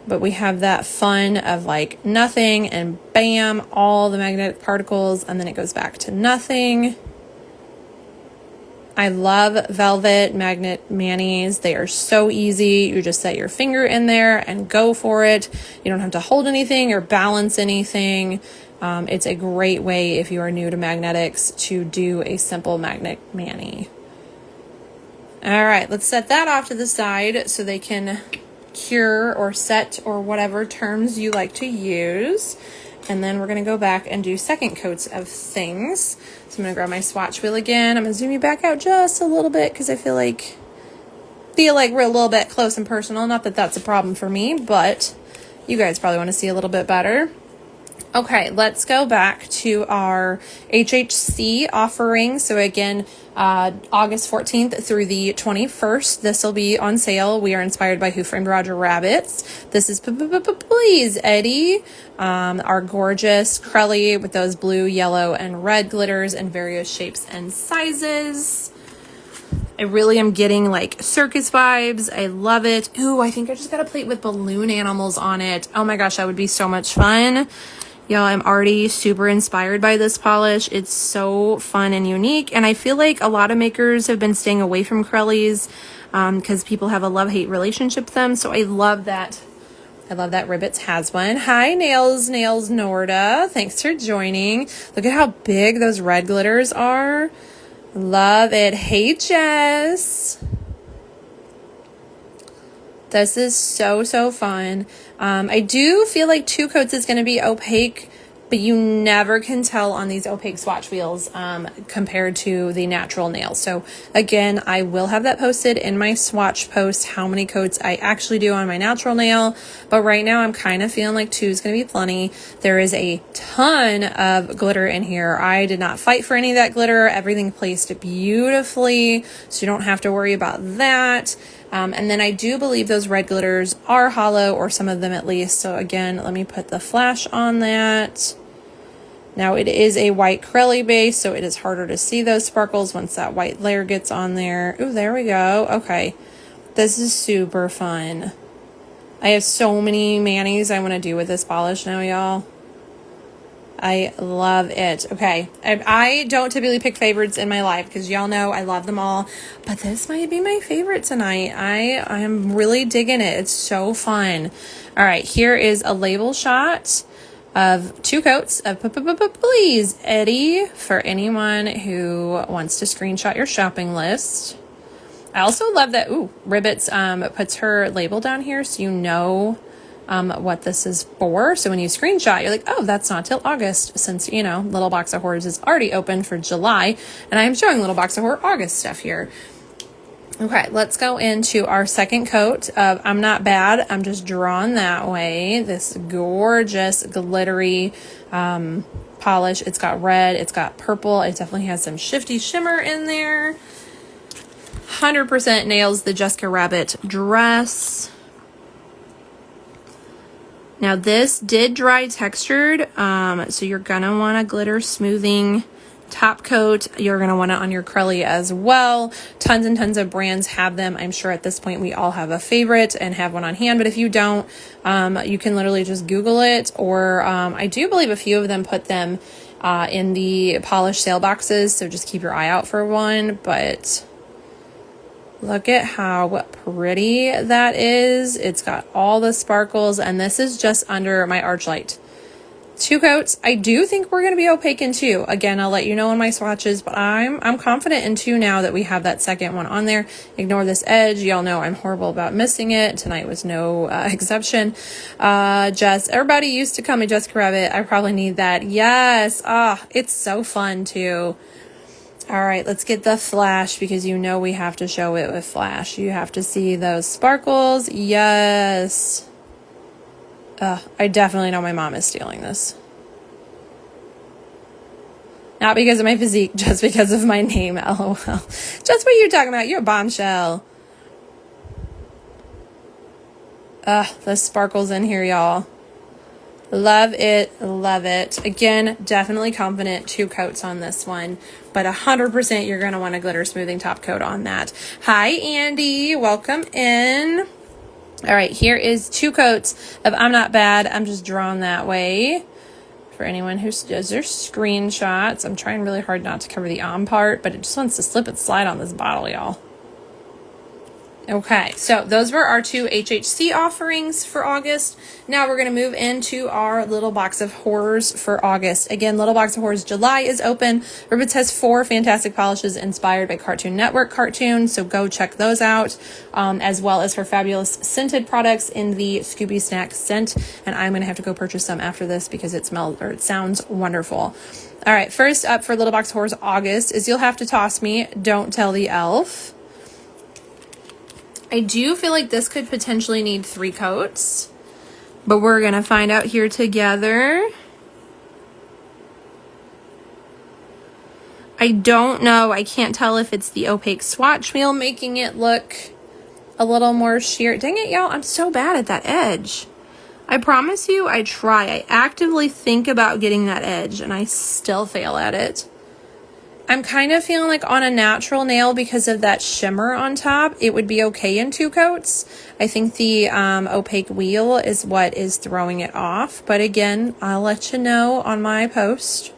But we have that fun of like nothing and bam, all the magnetic particles, and then it goes back to nothing. I love velvet magnet manis. They are so easy. You just set your finger in there and go for it. You don't have to hold anything or balance anything. It's a great way if you are new to magnetics to do a simple magnet mani. All right, let's set that off to the side so they can cure or set or whatever terms you like to use. And then we're going to go back and do second coats of things. So I'm going to grab my swatch wheel again. I'm going to zoom you back out just a little bit because I feel like we're a little bit close and personal. Not that that's a problem for me, but you guys probably want to see a little bit better. Okay, let's go back to our HHC offering. So again, August 14th through the 21st, this will be on sale. We are inspired by Who Framed Roger Rabbits. This is Please Eddie, our gorgeous Crelly with those blue, yellow, and red glitters in various shapes and sizes. I really am getting like circus vibes. I love it. Ooh, I think I just got a plate with balloon animals on it. Oh my gosh, that would be so much fun. Y'all, I'm already super inspired by this polish. It's so fun and unique. And I feel like a lot of makers have been staying away from Crellys because people have a love-hate relationship with them. So I love that. I love that Ribbits has one. Hi, Nails Norda. Thanks for joining. Look at how big those red glitters are. Love it. Hey, Jess. This is so, so fun. I do feel like 2 coats is going to be opaque, but you never can tell on these opaque swatch wheels compared to the natural nail. So again, I will have that posted in my swatch post, how many coats I actually do on my natural nail. But right now I'm kind of feeling like 2 is going to be plenty. There is a ton of glitter in here. I did not fight for any of that glitter. Everything placed beautifully, so you don't have to worry about that. And then I do believe those red glitters are hollow, or some of them at least. So again, let me put the flash on that. Now it is a white Crelly base, so it is harder to see those sparkles once that white layer gets on there. Ooh, there we go. Okay. This is super fun. I have so many manis I want to do with this polish now, y'all. I love it. Okay, I don't typically pick favorites in my life because y'all know I love them all, but this might be my favorite tonight. I am really digging it. It's so fun. All right, here is a label shot of 2 coats of Please Eddie for anyone who wants to screenshot your shopping list. I also love that, Ribbits puts her label down here so you know what this is for. So when you screenshot, you're like, oh, that's not till August, since, you know, Little Box of Horrors is already open for July, and I'm showing Little Box of Horror August stuff here. Okay, let's go into our second coat of I'm Not Bad, I'm Just Drawn That Way. This gorgeous glittery polish. It's got red, it's got purple, it definitely has some shifty shimmer in there. 100% nails the Jessica Rabbit dress. Now this did dry textured, so you're gonna want a glitter smoothing top coat. You're gonna want it on your Crelly as well. Tons and tons of brands have them. I'm sure at this point we all have a favorite and have one on hand, but if you don't, you can literally just Google it, or I do believe a few of them put them in the polish sale boxes, so just keep your eye out for one. But look at how pretty that is. It's got all the sparkles, and this is just under my arch light. 2 coats. I do think we're going to be opaque in 2. Again, I'll let you know in my swatches, but I'm confident in 2 now that we have that second one on there. Ignore this edge. Y'all know I'm horrible about missing it. Tonight was no exception. Everybody used to call me Jessica Rabbit. I probably need that. Yes. It's so fun too. All right, let's get the flash because you know we have to show it with flash. You have to see those sparkles. Yes. I definitely know my mom is stealing this. Not because of my physique, just because of my name, LOL. Just what you're talking about. You're a bombshell. The sparkles in here, y'all. Love it, love it. Again, definitely confident 2 coats on this one, but 100% you're going to want a glitter smoothing top coat on that. Hi, Andy. Welcome in. All right, here is 2 coats of I'm Not Bad. I'm just drawn that way. For anyone who does their screenshots, I'm trying really hard not to cover the on part, but it just wants to slip and slide on this bottle, y'all. Okay, so those were our 2 HHC offerings for August. Now we're going to move into our Little Box of Horrors for August. Again, Little Box of Horrors July is open. Ribbits has 4 fantastic polishes inspired by Cartoon Network cartoons, so go check those out, as well as for fabulous scented products in the Scooby Snack scent. And I'm going to have to go purchase some after this because it sounds wonderful. All right, first up for Little Box of Horrors August is You'll Have to Toss Me, Don't Tell the Elf. I do feel like this could potentially need 3 coats, but we're going to find out here together. I don't know. I can't tell if it's the opaque swatch wheel making it look a little more sheer. Dang it, y'all. I'm so bad at that edge. I promise you, I try. I actively think about getting that edge, and I still fail at it. I'm kind of feeling like on a natural nail because of that shimmer on top, it would be okay in 2 coats. I think the opaque wheel is what is throwing it off. But again, I'll let you know on my post.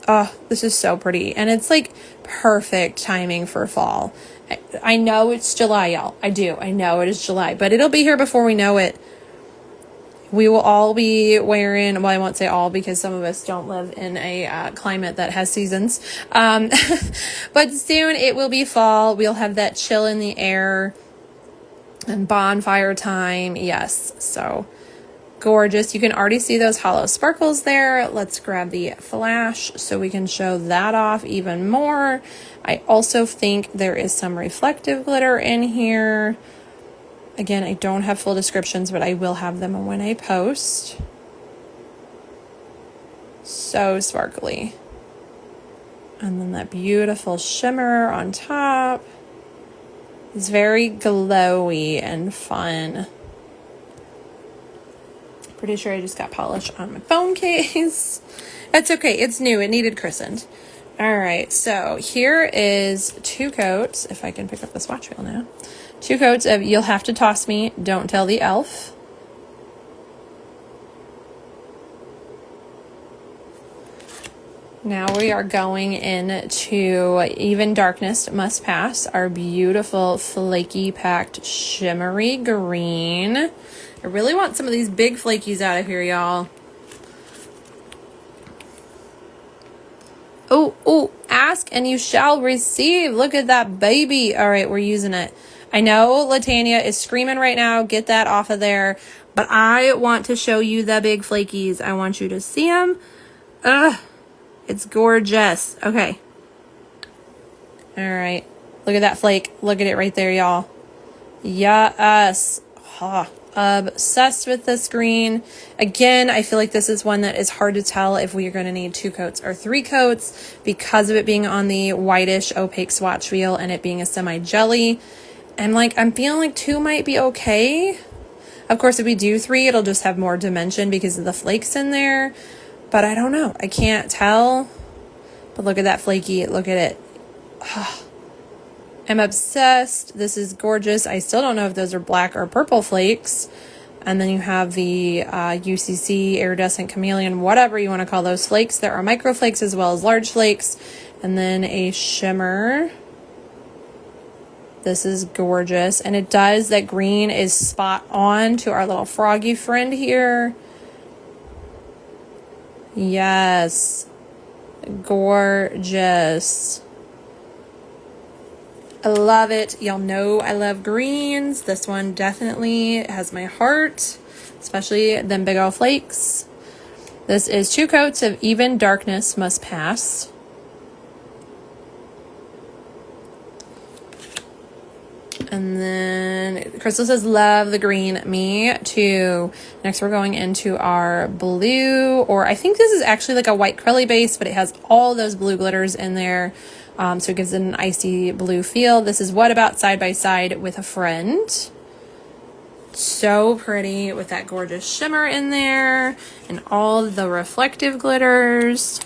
Oh, this is so pretty. And it's like perfect timing for fall. I know it's July, y'all. I do. I know it is July. But it'll be here before we know it. We will all be wearing, well, I won't say all because some of us don't live in a climate that has seasons. But soon it will be fall. We'll have that chill in the air and bonfire time. Yes, so gorgeous. You can already see those hollow sparkles there. Let's grab the flash so we can show that off even more. I also think there is some reflective glitter in here. Again, I don't have full descriptions, but I will have them when I post. So sparkly. And then that beautiful shimmer on top. It's very glowy and fun. Pretty sure I just got polish on my phone case. That's okay. It's new. It needed christened. All right. So here is 2 coats. If I can pick up the swatch wheel now. 2 coats of You'll Have to Toss Me, Don't Tell the Elf. Now we are going into Even Darkness Must Pass, our beautiful flaky packed shimmery green. I really want some of these big flakies out of here, y'all. Oh, ask and you shall receive. Look at that baby. All right, we're using it. I know Latanya is screaming right now, get that off of there, but I want to show you the big flakies. I want you to see them. It's gorgeous. Okay. All right. Look at that flake. Look at it right there, y'all. Yes. Obsessed with this green. Again, I feel like this is one that is hard to tell if we are going to need 2 coats or 3 coats because of it being on the whitish opaque swatch wheel and it being a semi-jelly. And I'm feeling like 2 might be okay. Of course, if we do 3, it'll just have more dimension because of the flakes in there. But I don't know. I can't tell. But look at that flaky. Look at it. I'm obsessed. This is gorgeous. I still don't know if those are black or purple flakes. And then you have the UCC, iridescent chameleon, whatever you want to call those flakes. There are micro flakes as well as large flakes. And then a shimmer. This is gorgeous. And it does, that green is spot on to our little froggy friend here. Yes. Gorgeous. I love it. Y'all know I love greens. This one definitely has my heart, especially them big old flakes. This is 2 coats of Even Darkness Must Pass. And then Crystal says, love the green. Me too. Next, we're going into our blue, or I think this is actually like a white curly base, but it has all those blue glitters in there. So it gives it an icy blue feel. This is What About Side by Side with a Friend. So pretty with that gorgeous shimmer in there and all the reflective glitters.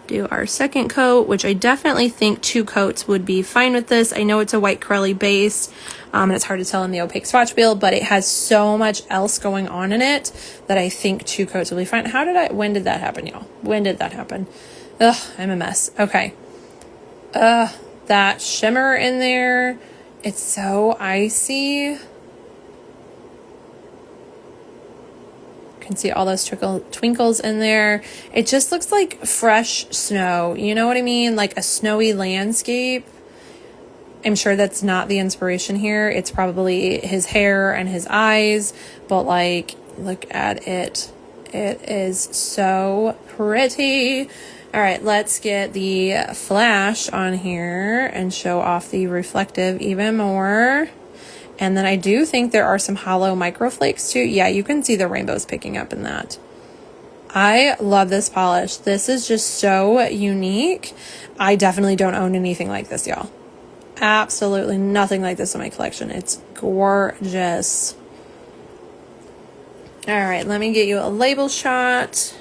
Do our second coat, which I definitely think 2 coats would be fine with this. I know it's a white curly base, and it's hard to tell in the opaque swatch wheel, but it has so much else going on in it that I think 2 coats will be fine. When did that happen, y'all? When did that happen? Ugh, I'm a mess. Okay. That shimmer in there, it's so icy. Can see all those twinkles in there. It just looks like fresh snow. You know what I mean? Like a snowy landscape. I'm sure that's not the inspiration here. It's probably his hair and his eyes, but like, look at it. It is so pretty. All right, let's get the flash on here and show off the reflective even more. And then I do think there are some hollow microflakes too. Yeah, you can see the rainbows picking up in that. I love this polish. This is just so unique. I definitely don't own anything like this, y'all. Absolutely nothing like this in my collection. It's gorgeous. All right, let me get you a label shot.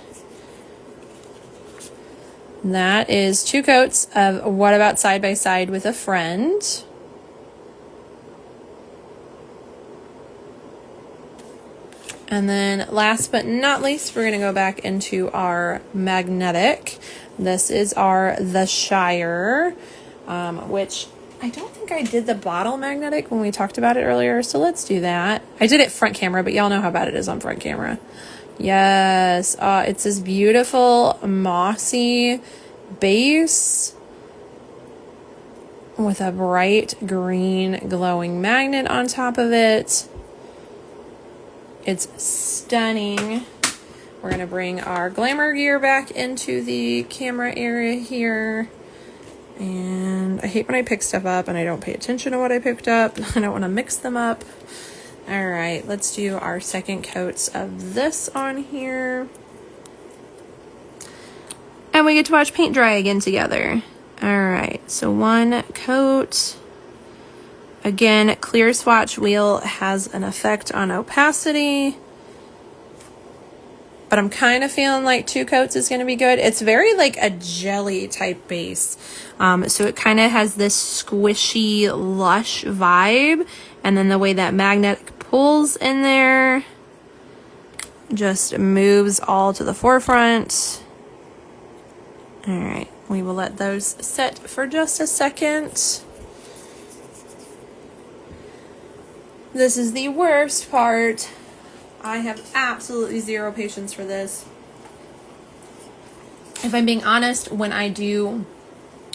That is 2 coats of What About Side by Side with a Friend. And then last but not least, we're going to go back into our magnetic. This is our The Shire, which I don't think I did the bottle magnetic when we talked about it earlier. So let's do that. I did it front camera, but y'all know how bad it is on front camera. Yes. It's this beautiful mossy base with a bright green glowing magnet on top of it. It's stunning. We're going to bring our glamour gear back into the camera area here. And I hate when I pick stuff up and I don't pay attention to what I picked up. I don't want to mix them up. All right, let's do our second coats of this on here. And we get to watch paint dry again together. All right, so 1 coat. Again, clear swatch wheel has an effect on opacity, but I'm kind of feeling like 2 coats is going to be good. It's very like a jelly type base. So it kind of has this squishy, lush vibe. And then the way that magnet pulls in there just moves all to the forefront. All right, we will let those set for just a second. This is the worst part. I have absolutely 0 patience for this. If I'm being honest, when I do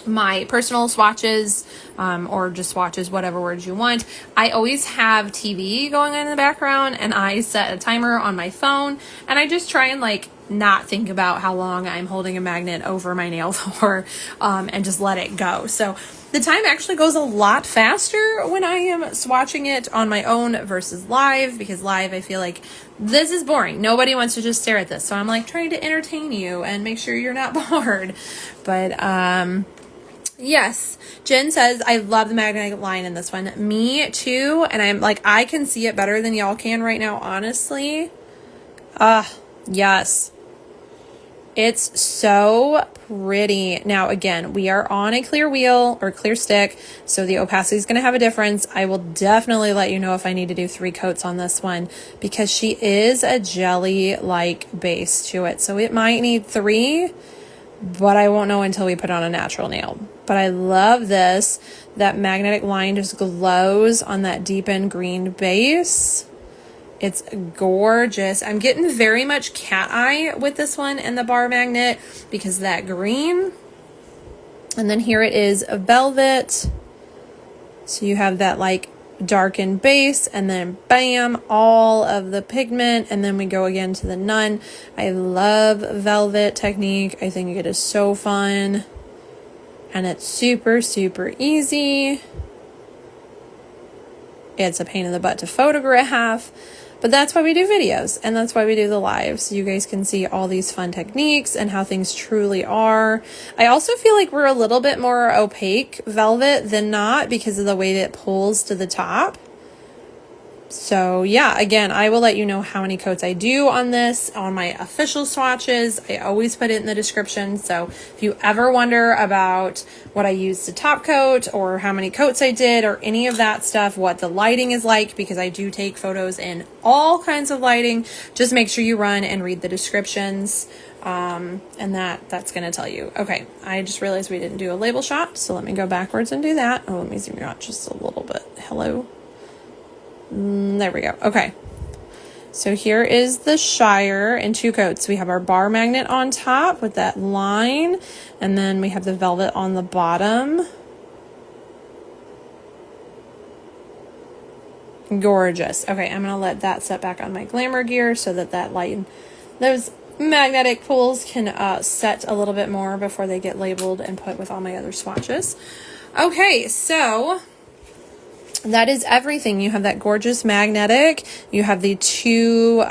my personal swatches, or just swatches, whatever words you want, I always have TV going on in the background, and I set a timer on my phone, and I just try and like not think about how long I'm holding a magnet over my nail for, and just let it go. So the time actually goes a lot faster when I am swatching it on my own versus live, because live I feel like this is boring. Nobody wants to just stare at this. So I'm like trying to entertain you and make sure you're not bored. But yes, Jen says, I love the magnetic line in this one. Me too. And I'm like, I can see it better than y'all can right now, honestly. Yes. It's so pretty. Now, again, we are on a clear wheel or clear stick, so the opacity is going to have a difference. I will definitely let you know if I need to do 3 coats on this one, because she is a jelly-like base to it. So it might need 3, but I won't know until we put on a natural nail. But I love this. That magnetic line just glows on that deepened green base. It's gorgeous. I'm getting very much cat eye with this one and the bar magnet because of that green. And then here it is a velvet. So you have that like darkened base, and then bam, all of the pigment. And then we go again to the nun. I love velvet technique. I think it is so fun. and it's super, super easy. It's a pain in the butt to photograph, but that's why we do videos, and that's why we do the lives. So you guys can see all these fun techniques and how things truly are. I also feel like we're a little bit more opaque velvet than not because of the way that it pulls to the top. So yeah, again, I will let you know how many coats I do on this on my official swatches. I always put it in the description. So if you ever wonder about what I used to top coat or how many coats I did or any of that stuff, what the lighting is like, because I do take photos in all kinds of lighting, just make sure you run and read the descriptions. And that's going to tell you. Okay, I just realized we didn't do a label shot, so let me go backwards and do that. Oh, let me zoom you out just a little bit. Hello. There we go. Okay. So here is the Shire in 2 coats. We have our bar magnet on top with that line, and then we have the velvet on the bottom. Gorgeous. Okay, I'm going to let that set back on my glamour gear so that that light, those magnetic pulls can set a little bit more before they get labeled and put with all my other swatches. Okay, so that is everything. You have that gorgeous magnetic. You have the 2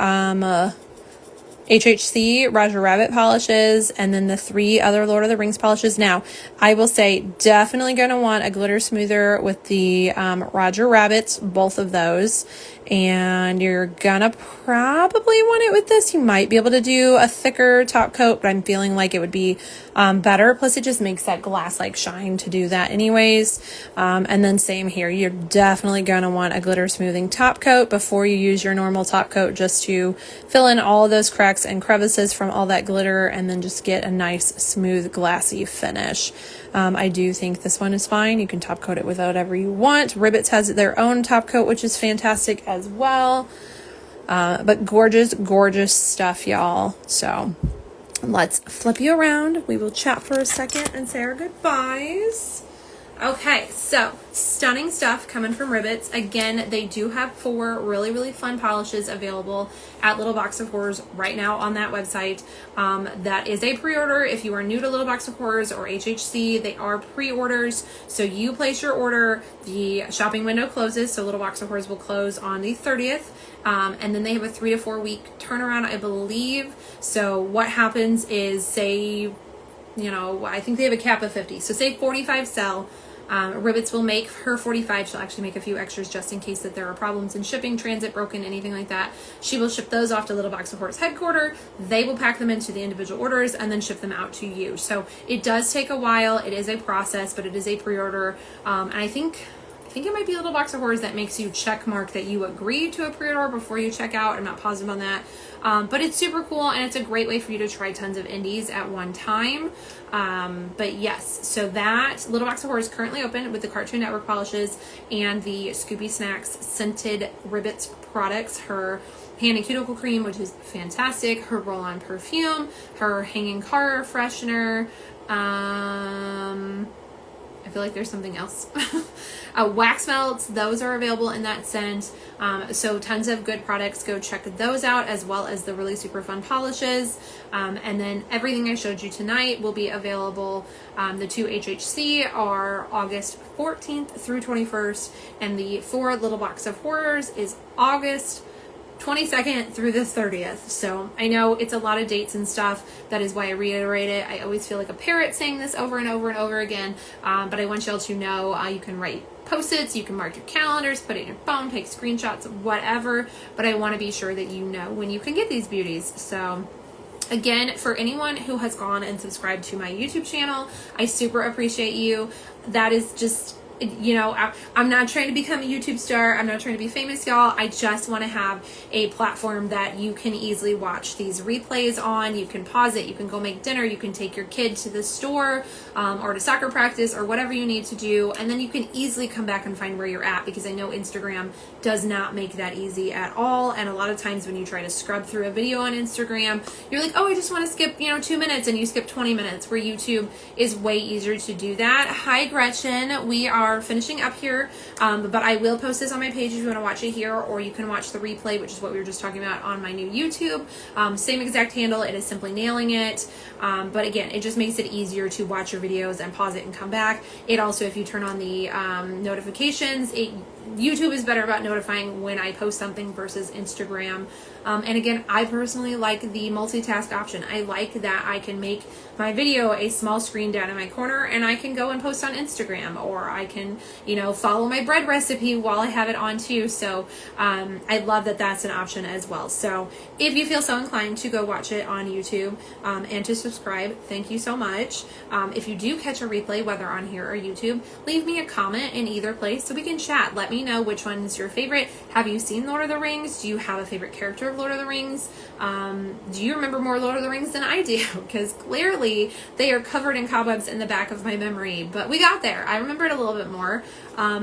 HHC Roger Rabbit polishes, and then the 3 other Lord of the Rings polishes. Now, I will say definitely going to want a glitter smoother with the Roger Rabbits, both of those. And you're gonna probably want it with this. You might be able to do a thicker top coat, but I'm feeling like it would be better. Plus, it just makes that glass-like shine to do that anyways. And then same here. You're definitely gonna want a glitter smoothing top coat before you use your normal top coat, just to fill in all of those cracks and crevices from all that glitter, and then just get a nice, smooth, glassy finish. I do think this one is fine. You can top coat it with whatever you want. Ribbits has their own top coat, which is fantastic as well. But gorgeous, gorgeous stuff, y'all. So let's flip you around. We will chat for a second and say our goodbyes. Okay, so stunning stuff coming from Ribbits. Again, they do have 4 really, really fun polishes available at Little Box of Horrors right now on that website. That is a pre-order. If you are new to Little Box of Horrors or HHC, they are pre-orders. So you place your order, the shopping window closes, so Little Box of Horrors will close on the 30th. And then they have a 3 to 4 week turnaround, I believe. So what happens is, say, you know, I think they have a cap of 50. So say 45 sell. Ribbits will make her 45. She'll actually make a few extras just in case that there are problems in shipping, transit, broken, anything like that. She will ship those off to Little Box of Horrors headquarters. They will pack them into the individual orders and then ship them out to you. So it does take a while. It is a process, but it is a pre-order. And I think it might be Little Box of Horrors that makes you check mark that you agree to a pre-order before you check out. I'm not positive on that. But it's super cool, and it's a great way for you to try tons of indies at one time. But yes, so that Little Box of Horrors is currently open with the Cartoon Network polishes and the Scooby Snacks scented Ribbits products. Her hand and cuticle cream, which is fantastic. Her roll-on perfume, her hanging car freshener. I feel like there's something else. Wax melts, those are available in that scent. So tons of good products. Go check those out, as well as the really super fun polishes. And then everything I showed you tonight will be available. The 2 HHC are August 14th through 21st, and the 4 Little Box of Horrors is August 22nd through the 30th. So I know it's a lot of dates and stuff. That is why I reiterate it. I always feel like a parrot saying this over and over and over again. But I want y'all to know you can write Post-its, you can mark your calendars, put it in your phone, take screenshots, whatever. But I want to be sure that you know when you can get these beauties. So again, for anyone who has gone and subscribed to my YouTube channel, I super appreciate you. That is just, you know, I'm not trying to become a YouTube star. I'm not trying to be famous, y'all. I just want to have a platform that you can easily watch these replays on. You can pause it. You can go make dinner. You can take your kid to the store or to soccer practice or whatever you need to do. And then you can easily come back and find where you're at, because I know Instagram does not make that easy at all. And a lot of times when you try to scrub through a video on Instagram, you're like, oh, I just want to skip, 2 minutes, and you skip 20 minutes, where YouTube is way easier to do that. Hi, Gretchen. We are are finishing up here, but I will post this on my page if you want to watch it here, or you can watch the replay, which is what we were just talking about on my new YouTube. Same exact handle. It is Simply Nailing It. But again, it just makes it easier to watch your videos and pause it and come back. It also, if you turn on the notifications, YouTube is better about notifying when I post something versus Instagram. And again, I personally like the multitask option. I like that I can make my video a small screen down in my corner and I can go and post on Instagram, or I can, you know, follow my bread recipe while I have it on too. So I love that that's an option as well. So if you feel so inclined to go watch it on YouTube and to subscribe, thank you so much. If you do catch a replay, whether on here or YouTube, leave me a comment in either place so we can chat. Let me know which one is your favorite. Have you seen Lord of the Rings? Do you have a favorite character of Lord of the Rings? Do you remember more Lord of the Rings than I do? Because clearly they are covered in cobwebs in the back of my memory, but we got there. I remember it a little bit more.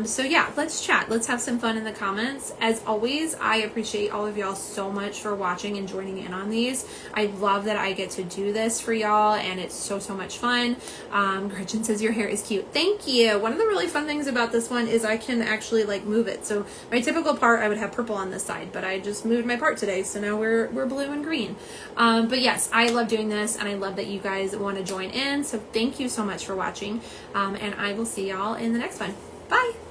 So yeah, let's chat. Let's have some fun in the comments. As always, I appreciate all of y'all so much for watching and joining in on these. I love that I get to do this for y'all, and it's so much fun. Gretchen says your hair is cute. Thank you. One of the really fun things about this one is I can actually like move it. So my typical part, I would have purple on this side, but I just moved my part today, so now we're blue and green. But yes, I love doing this, and I love that you guys want to join in. So thank you so much for watching, and I will see y'all in the next one. Bye.